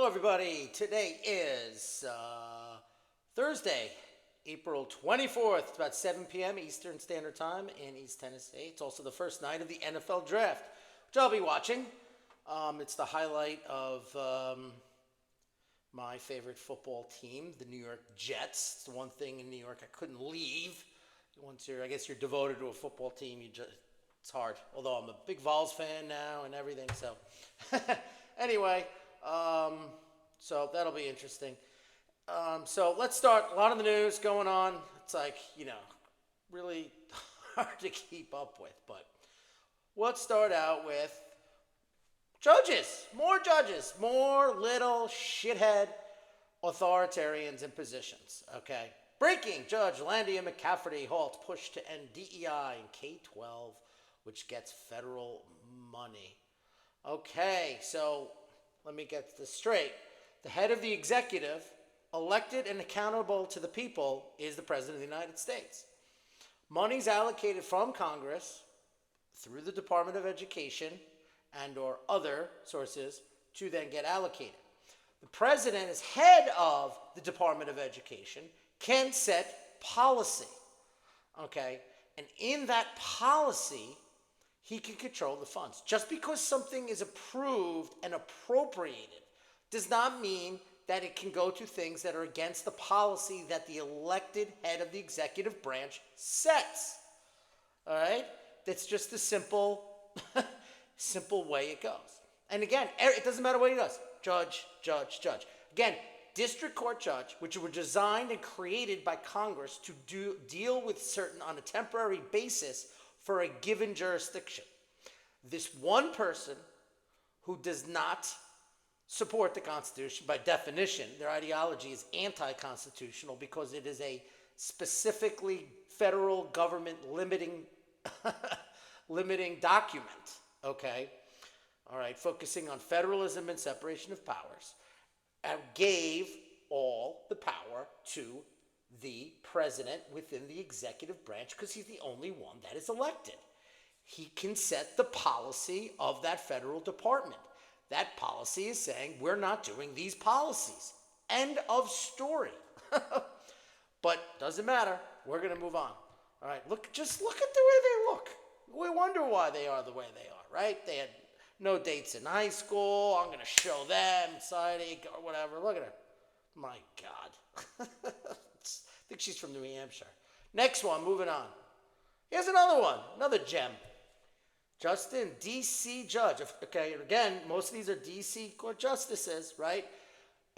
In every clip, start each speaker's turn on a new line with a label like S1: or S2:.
S1: everybody. Today is Thursday, April 24th. It's about 7 p.m. Eastern Standard Time in East Tennessee. It's also the first night of the NFL Draft, which I'll be watching. It's the highlight of my favorite football team, the New York Jets. It's the one thing in New York I couldn't leave. Once you're devoted to a football team, it's hard. Although I'm a big Vols fan now and everything, so anyway. So that'll be interesting. So let's start. A lot of the news going on. It's really hard to keep up with. But let's start out with judges. More little shithead authoritarians in positions. Okay. Breaking: Judge Landia McCafferty halts push to end DEI in K-12, which gets federal money. Okay, so let me get this straight. The head of the executive, elected and accountable to the people, is the President of the United States. Money's allocated from Congress through the Department of Education and or other sources to then get allocated. The President, as head of the Department of Education, can set policy. Okay? And in that policy, he can control the funds. Just because something is approved and appropriated does not mean that it can go to things that are against the policy that the elected head of the executive branch sets. All right? That's just a simple way it goes. And again, it doesn't matter what he does. Judge. Again, district court judge, which were designed and created by Congress to deal with certain on a temporary basis for a given jurisdiction. This one person who does not support the Constitution, by definition, their ideology is anti-constitutional because it is a specifically federal government limiting document, okay? All right, focusing on federalism and separation of powers, gave all the power to the president within the executive branch because he's the only one that is elected. He can set the policy of that federal department. That policy is saying, we're not doing these policies. End of story. But doesn't matter. We're going to move on. All right, just look at the way they look. We wonder why they are the way they are, right? They had no dates in high school. I'm going to show them society or whatever. Look at her. My God. I think she's from New Hampshire. Next one, moving on. Here's another one, another gem. Justin, D.C. judge. Okay, again, most of these are D.C. court justices, right?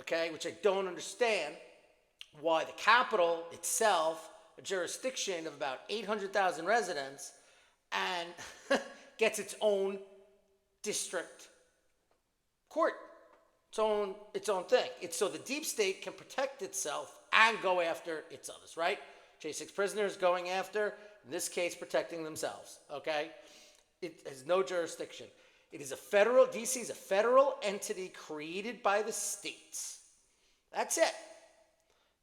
S1: Okay, which I don't understand why the capital itself, a jurisdiction of about 800,000 residents, and gets its own district court, its own thing. It's so the deep state can protect itself and go after its others, right? J6 prisoners going after, in this case, protecting themselves, okay? It has no jurisdiction. It is DC is a federal entity created by the states. That's it.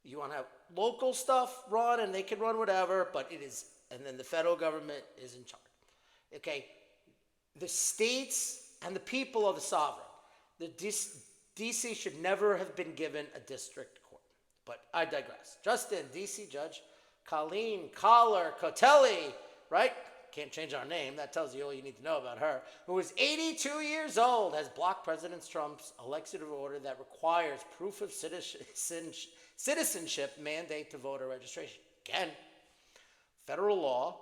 S1: You want to have local stuff run, and they can run whatever, but it is, and then the federal government is in charge. Okay? The states and the people are the sovereign. The DC should never have been given a district court. But I digress. Justin, D.C. Judge Colleen Collar Cotelli, right? Can't change our name. That tells you all you need to know about her. Who is 82 years old, has blocked President Trump's executive order that requires proof of citizenship mandate to voter registration. Again, federal law.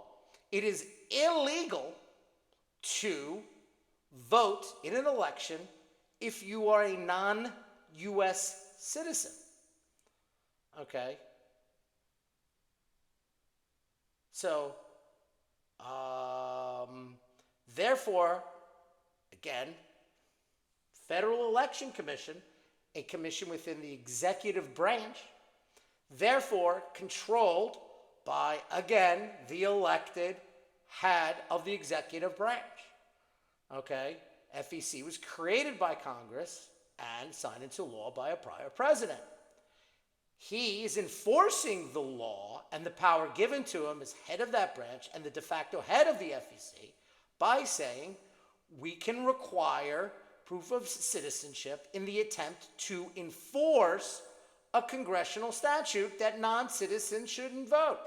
S1: It is illegal to vote in an election if you are a non-U.S. citizen. Okay? So, therefore, again, Federal Election Commission, a commission within the executive branch, therefore controlled by, again, the elected head of the executive branch. Okay? FEC was created by Congress and signed into law by a prior president. He is enforcing the law and the power given to him as head of that branch and the de facto head of the FEC by saying we can require proof of citizenship in the attempt to enforce a congressional statute that non-citizens shouldn't vote.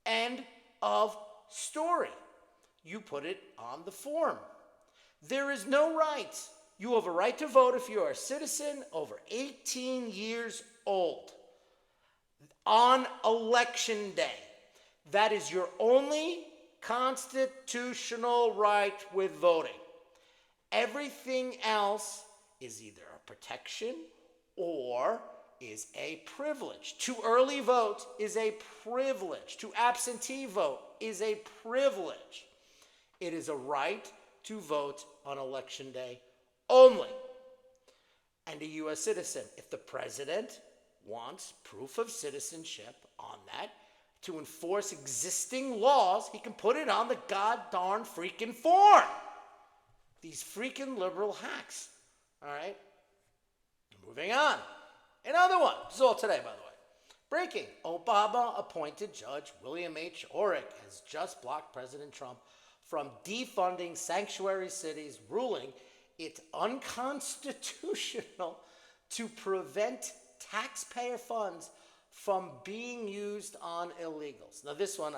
S1: End of story. You put it on the form. There is no right. You have a right to vote if you are a citizen over 18 years old on election day. That is your only constitutional right with voting. Everything else is either a protection or is a privilege. To early vote is a privilege. To absentee vote is a privilege. It is a right to vote on election day only. And a U.S. citizen, if the president wants proof of citizenship on that to enforce existing laws, he can put it on the god-darn freaking form. These freaking liberal hacks. All right? Moving on. Another one. This is all today, by the way. Breaking. Obama-appointed Judge William H. Orrick has just blocked President Trump from defunding sanctuary cities, ruling it unconstitutional to prevent taxpayer funds from being used on illegals. Now this one,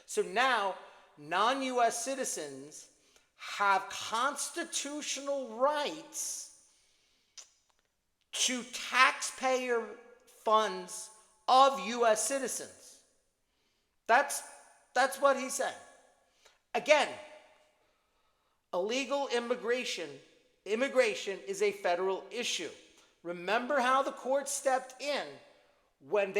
S1: so now non-U.S. citizens have constitutional rights to taxpayer funds of U.S. citizens. That's what he said. Again, illegal immigration is a federal issue. Remember how the court stepped in when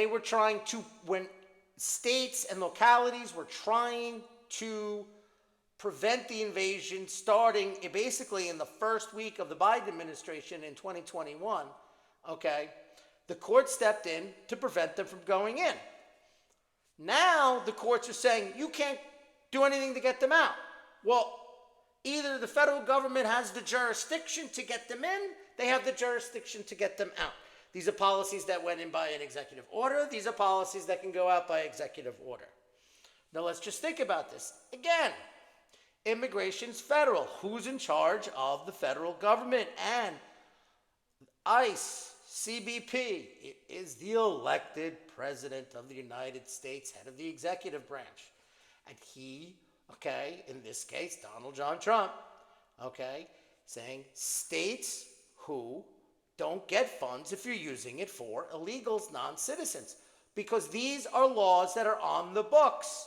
S1: states and localities were trying to prevent the invasion starting basically in the first week of the Biden administration in 2021, okay? The court stepped in to prevent them from going in. Now the courts are saying you can't do anything to get them out. Well, either the federal government has the jurisdiction to get them in, they have the jurisdiction to get them out. These are policies that went in by an executive order. These are policies that can go out by executive order. Now let's just think about this. Again, immigration's federal. Who's in charge of the federal government? And ICE, CBP, it is the elected president of the United States, head of the executive branch. And he, okay, in this case, Donald John Trump, okay, saying states who don't get funds if you're using it for illegals, non-citizens, because these are laws that are on the books,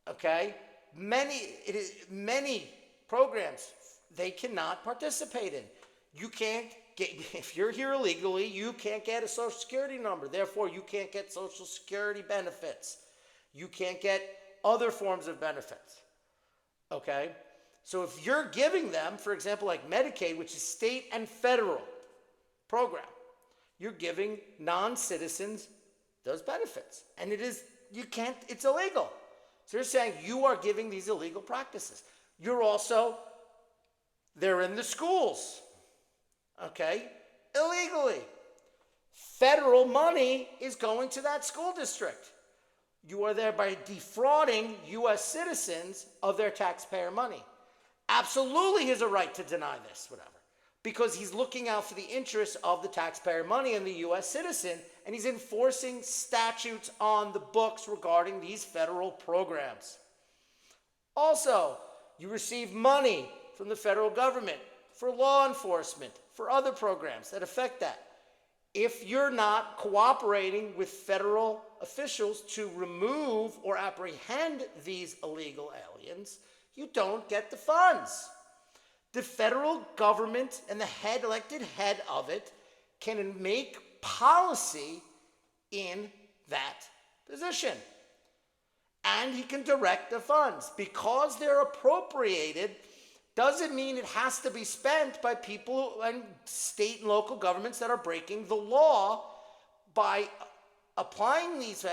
S1: okay? Many programs they cannot participate in. You can't get, if you're here illegally, you can't get a Social Security number. Therefore, you can't get Social Security benefits. You can't get other forms of benefits, okay? So if you're giving them, for example, like Medicaid, which is state and federal program, you're giving non-citizens those benefits. And it's illegal. So you're saying you are giving these illegal practices. They're in the schools, okay, illegally. Federal money is going to that school district. You are thereby defrauding U.S. citizens of their taxpayer money. Absolutely has a right to deny this, whatever, because he's looking out for the interests of the taxpayer money and the U.S. citizen, and he's enforcing statutes on the books regarding these federal programs. Also, you receive money from the federal government for law enforcement, for other programs that affect that. If you're not cooperating with federal officials to remove or apprehend these illegal aliens, you don't get the funds. The federal government and the elected head of it can make policy in that position. And he can direct the funds. Because they're appropriated doesn't mean it has to be spent by people and state and local governments that are breaking the law by applying these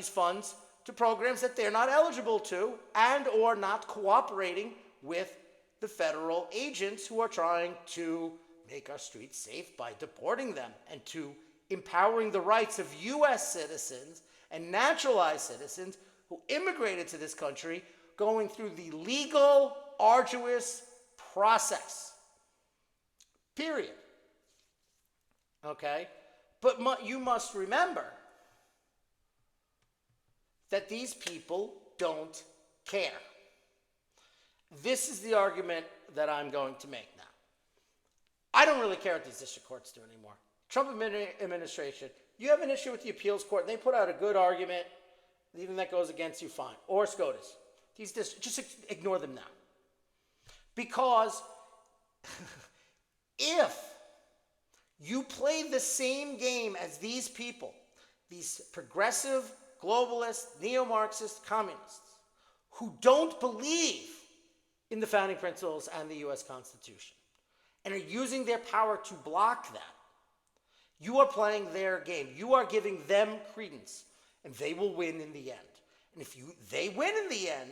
S1: funds to programs that they're not eligible to and or not cooperating with the federal agents who are trying to make our streets safe by deporting them and to empowering the rights of U.S. citizens and naturalized citizens who immigrated to this country, going through the legal, arduous process. Period. Okay? But you must remember that these people don't care. This is the argument that I'm going to make now. I don't really care what these district courts do anymore. Trump administration, you have an issue with the appeals court, and they put out a good argument, even that goes against you, fine. Or SCOTUS. These just ignore them now. Because if you play the same game as these people, these progressive, globalist, neo-Marxist communists, who don't believe in the founding principles and the U.S. Constitution, and are using their power to block that, you are playing their game. You are giving them credence, and they will win in the end. And if they win in the end,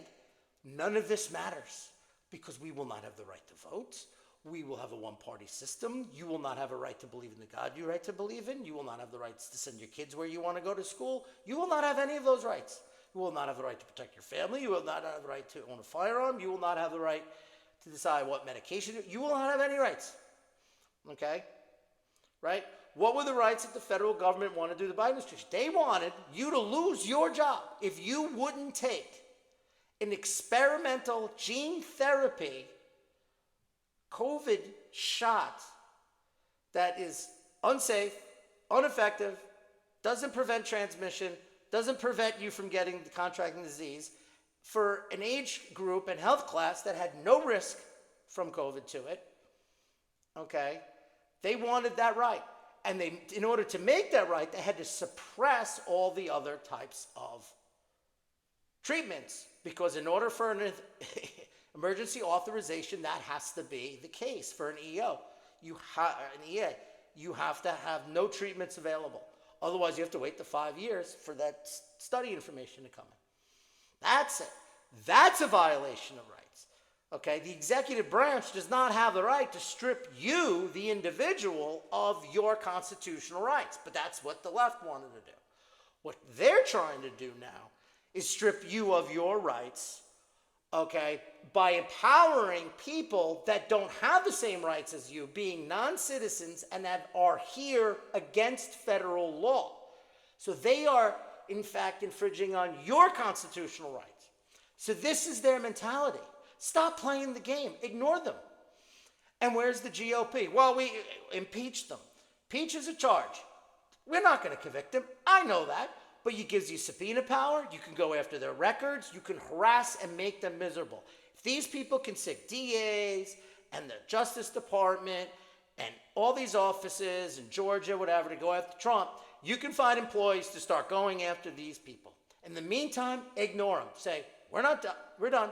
S1: none of this matters, because we will not have the right to vote. We will have a one-party system. You will not have a right to believe in the God you right to believe in. You will not have the rights to send your kids where you want to go to school. You will not have any of those rights. You will not have the right to protect your family. You will not have the right to own a firearm. You will not have the right to decide what medication. You will not have any rights. Okay? Right? What were the rights that the federal government wanted to do to the Biden administration? They wanted you to lose your job if you wouldn't take an experimental gene therapy COVID shot that is unsafe, ineffective, doesn't prevent transmission, doesn't prevent you from getting the contracting disease, for an age group and health class that had no risk from COVID to it. Okay? They wanted that right. And in order to make that right, they had to suppress all the other types of treatments. Because in order for an emergency authorization, that has to be the case for an EO. You have to have no treatments available. Otherwise, you have to wait the 5 years for that study information to come in. That's it. That's a violation of rights. Okay? The executive branch does not have the right to strip you, the individual, of your constitutional rights. But that's what the left wanted to do. What they're trying to do now is strip you of your rights, okay, by empowering people that don't have the same rights as you, being non-citizens and that are here against federal law. So they are, in fact, infringing on your constitutional rights. So this is their mentality. Stop playing the game. Ignore them. And where's the GOP? Well, we impeached them. Impeach is a charge. We're not going to convict them. I know that. But it gives you subpoena power. You can go after their records. You can harass and make them miserable. If these people can sic DAs and the Justice Department and all these offices in Georgia, whatever, to go after Trump, you can find employees to start going after these people. In the meantime, ignore them. Say, we're not done. We're done.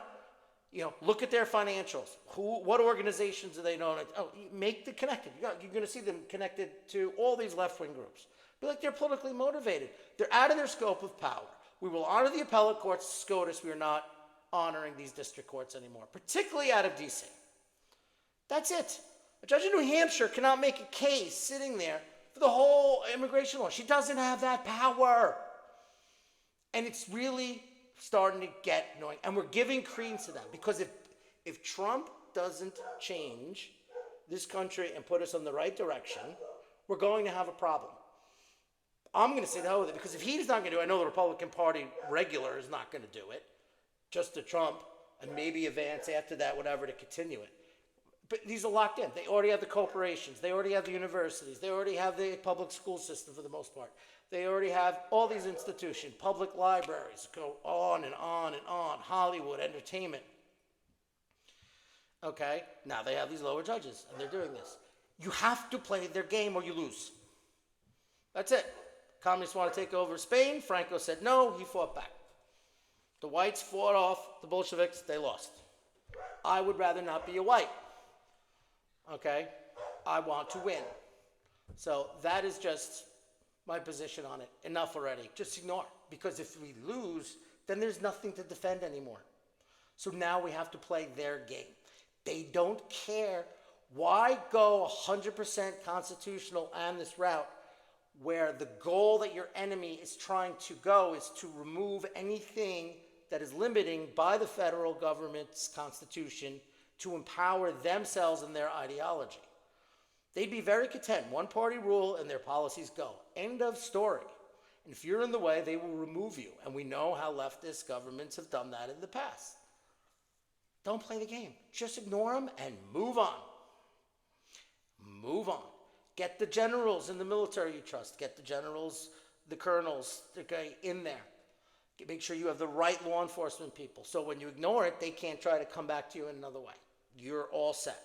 S1: You know, look at their financials. What organizations do they know? Oh, make the connected. You're going to see them connected to all these left-wing groups. Be like they're politically motivated. They're out of their scope of power. We will honor the appellate courts, SCOTUS. We are not honoring these district courts anymore, particularly out of D.C. That's it. A judge in New Hampshire cannot make a case sitting there for the whole immigration law. She doesn't have that power. And it's really starting to get annoying. And we're giving credence to that, because if Trump doesn't change this country and put us in the right direction, we're going to have a problem. I'm going to say the hell with it, because if he's not going to do it, I know the Republican Party regular is not going to do it, just to Trump, and maybe Vance after that, whatever, to continue it. But these are locked in. They already have the corporations. They already have the universities. They already have the public school system for the most part. They already have all these institutions, public libraries, go on and on and on, Hollywood, entertainment. Okay? Now they have these lower judges, and they're doing this. You have to play their game or you lose. That's it. Communists want to take over Spain. Franco said no. He fought back. The whites fought off the Bolsheviks. They lost. I would rather not be a white. Okay? I want to win. So that is just my position on it. Enough already. Just ignore. Because if we lose, then there's nothing to defend anymore. So now we have to play their game. They don't care. Why go 100% constitutional on this route, where the goal that your enemy is trying to go is to remove anything that is limiting by the federal government's constitution to empower themselves and their ideology. They'd be very content. One party rule and their policies go. End of story. And if you're in the way, they will remove you. And we know how leftist governments have done that in the past. Don't play the game. Just ignore them and move on. Move on. Get the generals in the military you trust. Get the generals, the colonels, okay, in there. Make sure you have the right law enforcement people. So when you ignore it, they can't try to come back to you in another way. You're all set.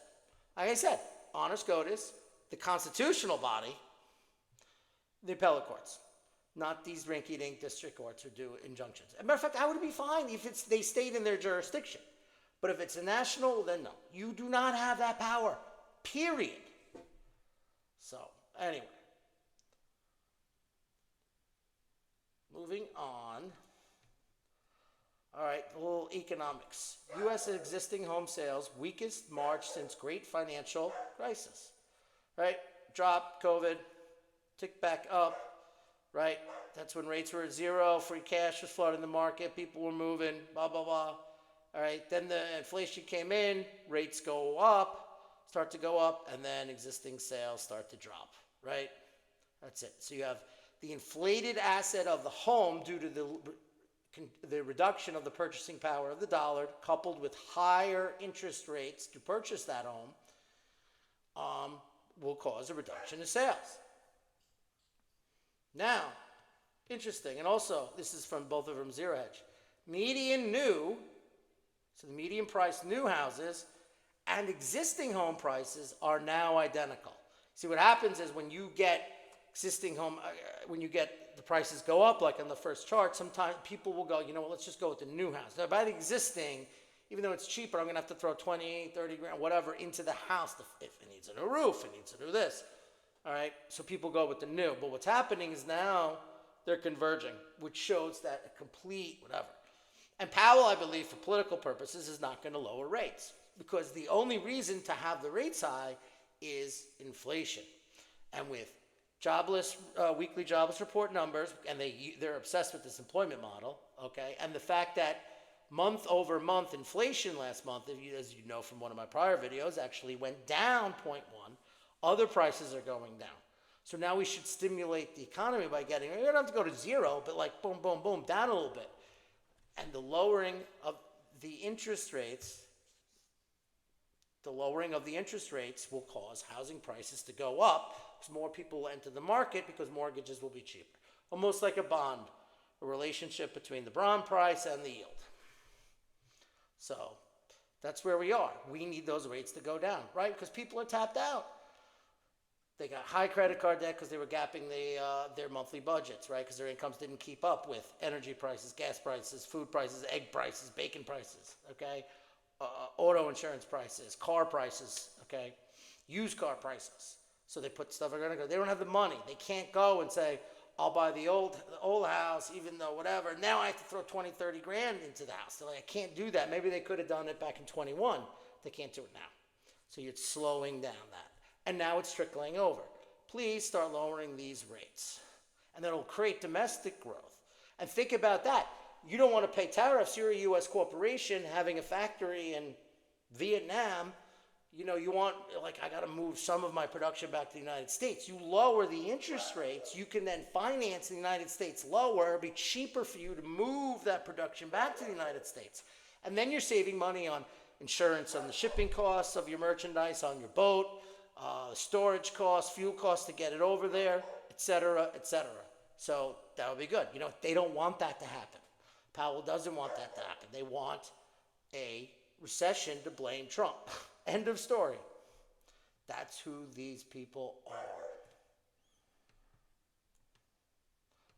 S1: Like I said, honor SCOTUS, the constitutional body, the appellate courts, not these rinky-dink district courts who do injunctions. As a matter of fact, I would be fine if they stayed in their jurisdiction. But if it's a national, then no. You do not have that power, period. So, anyway. Moving on. All right, a little economics. U.S. existing home sales, weakest March since great financial crisis. Right? Drop, COVID, tick back up. Right? That's when rates were at zero, free cash was flooding the market, people were moving, blah, blah, blah. All right, then the inflation came in, rates start to go up, and then existing sales start to drop, right? That's it. So you have the inflated asset of the home due to the reduction of the purchasing power of the dollar, coupled with higher interest rates to purchase that home, will cause a reduction in sales. Now, interesting, and also, this is from both of them, Zero Hedge. Median new, so the median price new houses and existing home prices are now identical. See, what happens is when you get existing home, when you get the prices go up, like on the first chart, sometimes people will go, you know what, let's just go with the new house. Now, by the existing, even though it's cheaper, I'm going to have to throw 20, 30 grand, whatever, into the house. If it needs a new roof, it needs to do this. All right, so people go with the new. But what's happening is now they're converging, which shows that a complete whatever. And Powell, I believe, for political purposes, is not going to lower rates because the only reason to have the rates high is inflation. And with weekly jobless report numbers, and they're obsessed with this employment model, okay, and the fact that month over month inflation last month, as you know from one of my prior videos, actually went down 0.1. Other prices are going down. So now we should stimulate the economy by getting, you don't have to go to zero, but like boom, boom, boom, down a little bit. And the lowering of the interest rates will cause housing prices to go up because more people will enter the market because mortgages will be cheaper. Almost like a bond, a relationship between the bond price and the yield. So that's where we are. We need those rates to go down, right? Because people are tapped out. They got high credit card debt because they were gapping their monthly budgets, right? Because their incomes didn't keep up with energy prices, gas prices, food prices, egg prices, bacon prices, okay? Auto insurance prices, car prices, okay? Used car prices. So they put stuff, they don't have the money. They can't go and say, I'll buy the old house, even though whatever. Now I have to throw 20, 30 grand into the house. They're like, I can't do that. Maybe they could have done it back in 21. They can't do it now. So you're slowing down that. And now it's trickling over. Please start lowering these rates. And that'll create domestic growth. And think about that. You don't want to pay tariffs. You're a U.S. corporation having a factory in Vietnam. You know, you want, like, I got to move some of my production back to the United States. You lower the interest rates. You can then finance the United States lower. It'll be cheaper for you to move that production back to the United States. And then you're saving money on insurance, on the shipping costs of your merchandise, on your boat, storage costs, fuel costs to get it over there, et cetera, et cetera. So that would be good. You know, they don't want that to happen. Powell doesn't want that to happen. They want a recession to blame Trump. End of story. That's who these people are.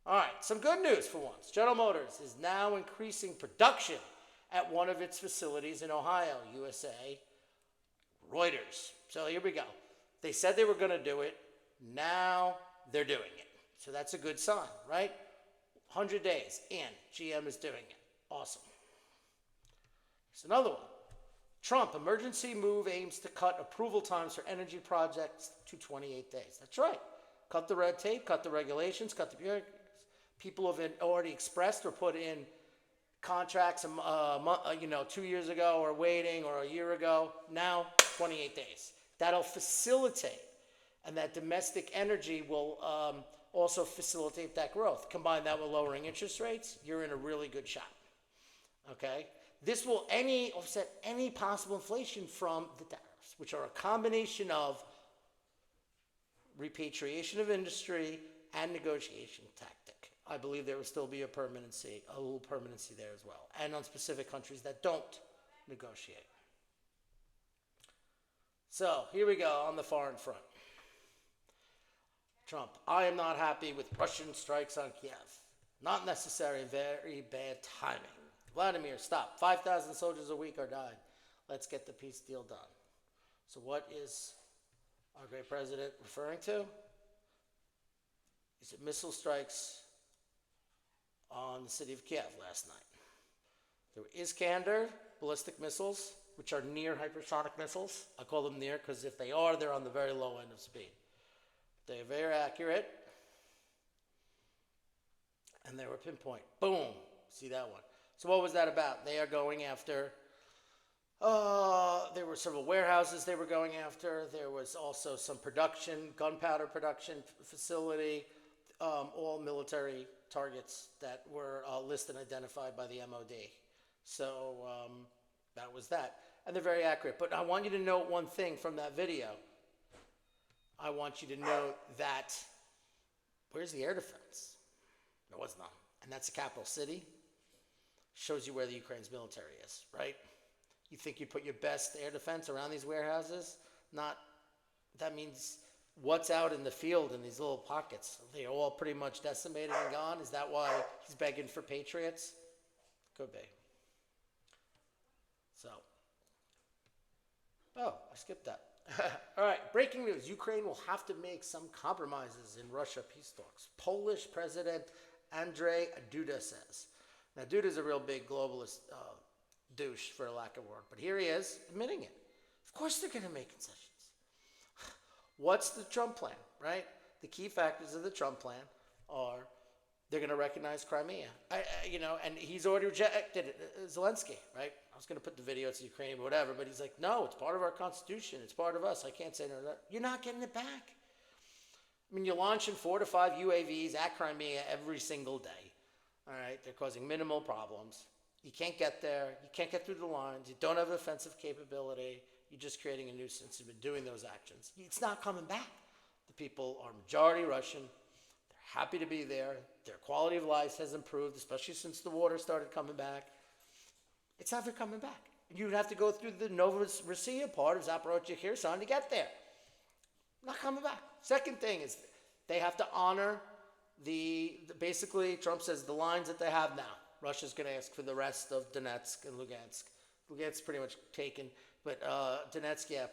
S1: All right, some good news for once. General Motors is now increasing production at one of its facilities in Ohio, USA. Reuters. So here we go. They said they were going to do it. Now they're doing it. So that's a good sign, right? 100 days in, GM is doing it. Awesome. Here's another one. Trump, emergency move aims to cut approval times for energy projects to 28 days. That's right. Cut the red tape, cut the regulations, cut the bureaucracies. People have already expressed or put in contracts, 2 years ago or waiting or a year ago. Now, 28 days. That'll facilitate, and that domestic energy will also facilitate that growth. Combine that with lowering interest rates, you're in a really good shot. Okay? This will offset any possible inflation from the tariffs, which are a combination of repatriation of industry and negotiation tactic. I believe there will still be a little permanency there as well, and on specific countries that don't negotiate. So here we go on the foreign front. Trump, I am not happy with Russian strikes on Kiev. Not necessary, very bad timing. Vladimir, stop. 5,000 soldiers a week are dying. Let's get the peace deal done. So what is our great president referring to? He said missile strikes on the city of Kiev last night. There were Iskander ballistic missiles, which are near hypersonic missiles. I call them near because if they are, they're on the very low end of speed. They're very accurate, and they were pinpoint. Boom. See that one. So what was that about? They are going after, there were several warehouses they were going after. There was also some production, gunpowder production facility, all military targets that were listed and identified by the MOD. So that was that. And they're very accurate. But I want you to note one thing from that video. I want you to note that, where's the air defense? There was none. And that's the capital city. Shows you where the Ukraine's military is, right? You think you put your best air defense around these warehouses? That means what's out in the field in these little pockets? They're all pretty much decimated and gone? Is that why he's begging for patriots? Could be. So, I skipped that. All right, breaking news. Ukraine will have to make some compromises in Russia peace talks. Polish President Andrzej Duda says. Now, Duda's a real big globalist douche, for a lack of a word, but here he is admitting it. Of course they're going to make concessions. What's the Trump plan, right? The key factors of the Trump plan are they're going to recognize Crimea. And he's already rejected Zelensky, right? I was going to put the video to Ukraine or whatever, but he's like, no, it's part of our constitution. It's part of us. I can't say no to that. You're not getting it back. I mean, you're launching 4 to 5 UAVs at Crimea every single day. All right, they're causing minimal problems. You can't get there. You can't get through the lines. You don't have offensive capability. You're just creating a nuisance. You've been doing those actions. It's not coming back. The people are majority Russian. They're happy to be there. Their quality of life has improved, especially since the water started coming back. It's never coming back. You'd have to go through the Novorossiya part of Zaporozhye, Kherson to get there. Not coming back. Second thing is they have to honor basically, Trump says the lines that they have now. Russia's going to ask for the rest of Donetsk and Lugansk. Lugansk's pretty much taken, but Donetsk, yeah,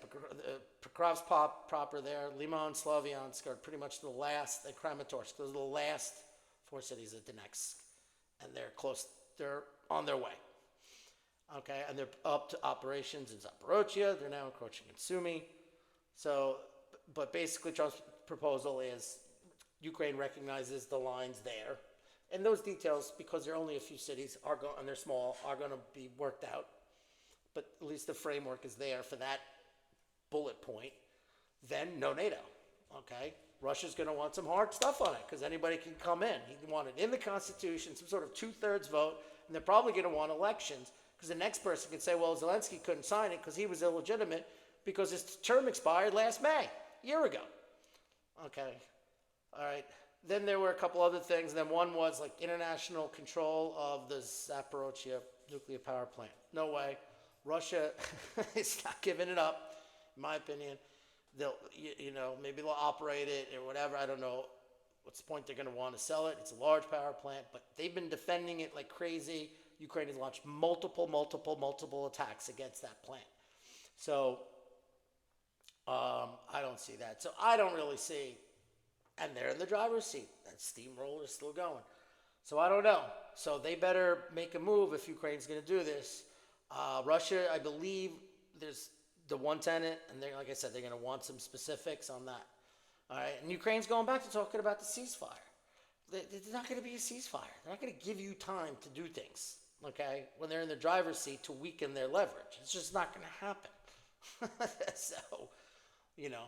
S1: Pokrovsk proper there, Liman, Slavyansk are pretty much the last, and Kramatorsk, those are the last 4 cities of Donetsk, and they're close, they're on their way. Okay, and they're up to operations in Zaporozhye, they're now encroaching in Sumy. So, but basically Trump's proposal is Ukraine recognizes the lines there. And those details, because there are only a few cities, and they're small, are going to be worked out. But at least the framework is there for that bullet point. Then no NATO, okay? Russia's going to want some hard stuff on it because anybody can come in. He wanted in the Constitution some sort of 2/3 vote, and they're probably going to want elections because the next person can say, well, Zelensky couldn't sign it because he was illegitimate because his term expired last May, a year ago. Okay, all right. Then there were a couple other things. Then one was like international control of the Zaporozhye nuclear power plant. No way. Russia is not giving it up, in my opinion. They'll, maybe they'll operate it or whatever. I don't know what's the point they're going to want to sell it. It's a large power plant, but they've been defending it like crazy. Ukraine has launched multiple attacks against that plant. So I don't see that. So I don't really see. And they're in the driver's seat. That steamroller is still going. So I don't know. So they better make a move if Ukraine's going to do this. Russia, I believe there's the one tenant, and they're, like I said, they're going to want some specifics on that. All right, and Ukraine's going back to talking about the ceasefire. There's not going to be a ceasefire. They're not going to give you time to do things. okay, when they're in the driver's seat to weaken their leverage. It's just not going to happen. So, you know,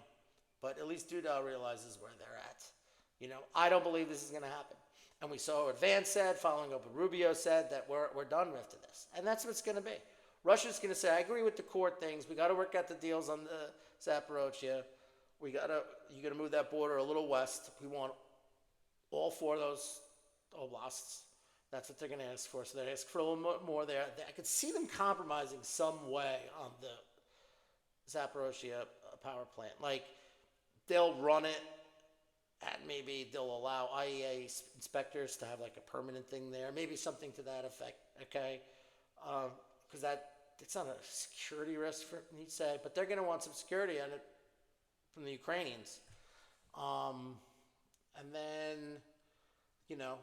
S1: but at least Duda realizes where they're at. You know, I don't believe this is going to happen. And we saw what Vance said, following up what Rubio said, that we're done after this. And that's what it's going to be. Russia's going to say, I agree with the court things. We got to work out the deals on the Zaporozhye. You got to move that border a little west. We want all four of those oblasts. That's what they're going to ask for. So they ask for a little more there. I could see them compromising some way on the Zaporozhye power plant. Like, they'll run it, and maybe they'll allow IEA inspectors to have like a permanent thing there. Maybe something to that effect, okay? Because it's not a security risk, for you'd say, but they're going to want some security on it from the Ukrainians. And then, you know,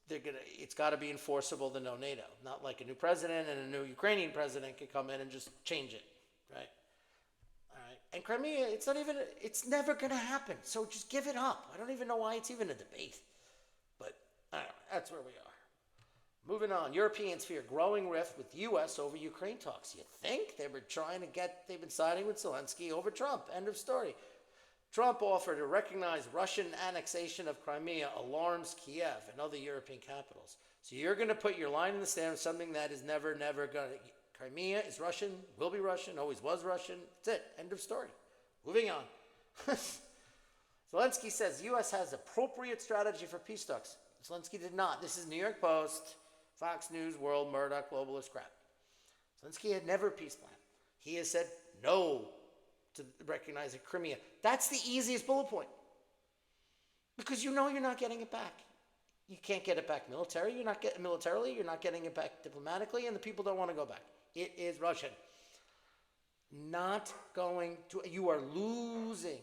S1: it's got to be enforceable to no NATO. Not like a new president and a new Ukrainian president can come in and just change it, right? All right. And Crimea, it's never going to happen. So just give it up. I don't even know why it's even a debate. But I don't know, that's where we are. Moving on, Europeans fear growing rift with U.S. over Ukraine talks. You think they've been siding with Zelensky over Trump. End of story. Trump offered to recognize Russian annexation of Crimea alarms Kiev and other European capitals. So you're going to put your line in the sand with something that is never going to... Crimea is Russian, will be Russian, always was Russian. That's it. End of story. Moving on. Zelensky says U.S. has appropriate strategy for peace talks. Zelensky did not. This is New York Post, Fox News, World, Murdoch, globalist crap. Zelensky had never a peace plan. He has said no to recognizing Crimea. That's the easiest bullet point. Because you know you're not getting it back. You can't get it back militarily, you're not getting it back diplomatically, and the people don't want to go back. It is Russian. Not going to, you are losing.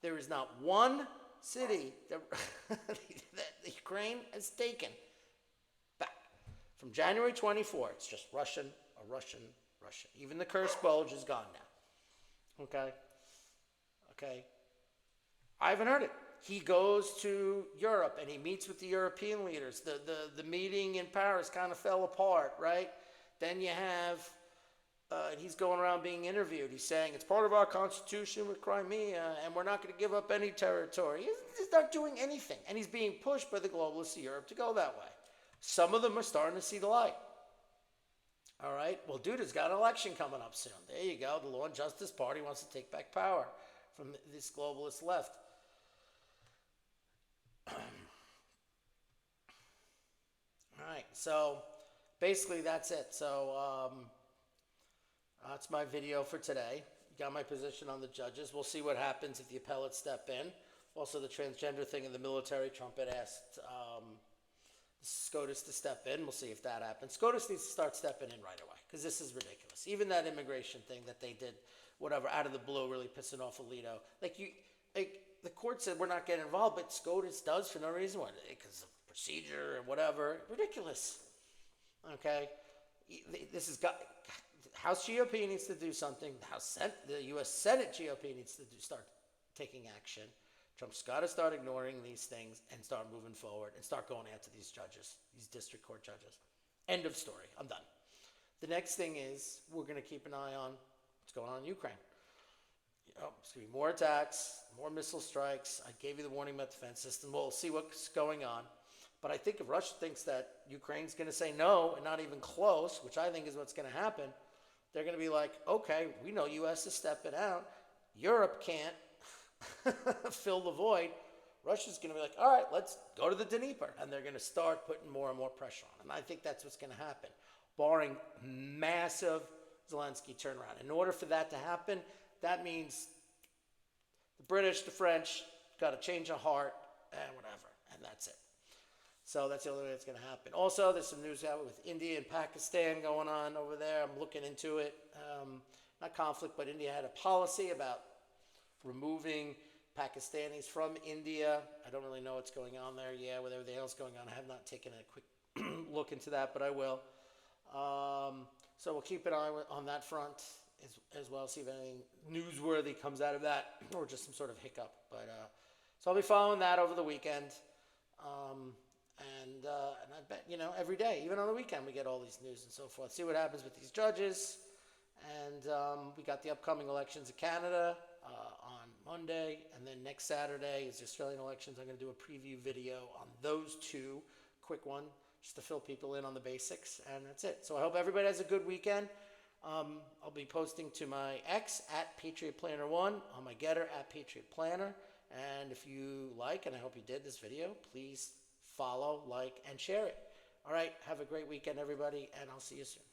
S1: There is not one city that, that Ukraine has taken back. From January 24, it's just Russian. Even the Kursk bulge is gone now. Okay. I haven't heard it. He goes to Europe and he meets with the European leaders. The meeting in Paris kind of fell apart, right? Then you have, he's going around being interviewed. He's saying it's part of our constitution with Crimea and we're not going to give up any territory. He's not doing anything. And he's being pushed by the globalists of Europe to go that way. Some of them are starting to see the light. All right. Well, dude, has got an election coming up soon. There you go. The Law and Justice Party wants to take back power from this globalist left. All right. So basically that's it. So that's my video for today. Got my position on the judges. We'll see what happens if the appellates step in. Also, the transgender thing in the military, Trump had asked SCOTUS to step in. We'll see if that happens. SCOTUS needs to start stepping in right away because this is ridiculous. Even that immigration thing that they did, whatever, out of the blue, really pissing off Alito. The court said we're not getting involved, but SCOTUS does for no reason. Because of procedure and whatever. Ridiculous. Okay? This has got... House GOP needs to do something. The U.S. Senate GOP needs to start taking action. Trump's got to start ignoring these things and start moving forward and start going after these judges, these district court judges. End of story. I'm done. The next thing is we're going to keep an eye on what's going on in Ukraine. There's going to be more attacks, more missile strikes. I gave you the warning about the defense system. We'll see what's going on. But I think if Russia thinks that Ukraine's going to say no and not even close, which I think is what's going to happen, they're going to be like, okay, we know U.S. is stepping out. Europe can't fill the void. Russia's going to be like, all right, let's go to the Dnieper. And they're going to start putting more and more pressure on. And I think that's what's going to happen, barring massive Zelensky turnaround. In order for that to happen, that means the British, the French, got to change of heart and whatever. And that's it. So that's the only way it's going to happen. Also, there's some news out with India and Pakistan going on over there. I'm looking into it. Not conflict, but India had a policy about removing Pakistanis from India. I don't really know what's going on there. Yeah, with everything else going on, I have not taken a quick look into that, but I will. So we'll keep an eye on that front as well, see if anything newsworthy comes out of that or just some sort of hiccup. But so I'll be following that over the weekend. And I bet, every day, even on the weekend, we get all these news and so forth. See what happens with these judges. And we got the upcoming elections in Canada on Monday. And then next Saturday is the Australian elections. I'm going to do a preview video on those two. Quick one, just to fill people in on the basics. And that's it. So I hope everybody has a good weekend. I'll be posting to my ex at Patriot Planner 1, on my getter at Patriot Planner. And if you like, and I hope you did this video, please follow, like, and share it. All right, have a great weekend, everybody, and I'll see you soon.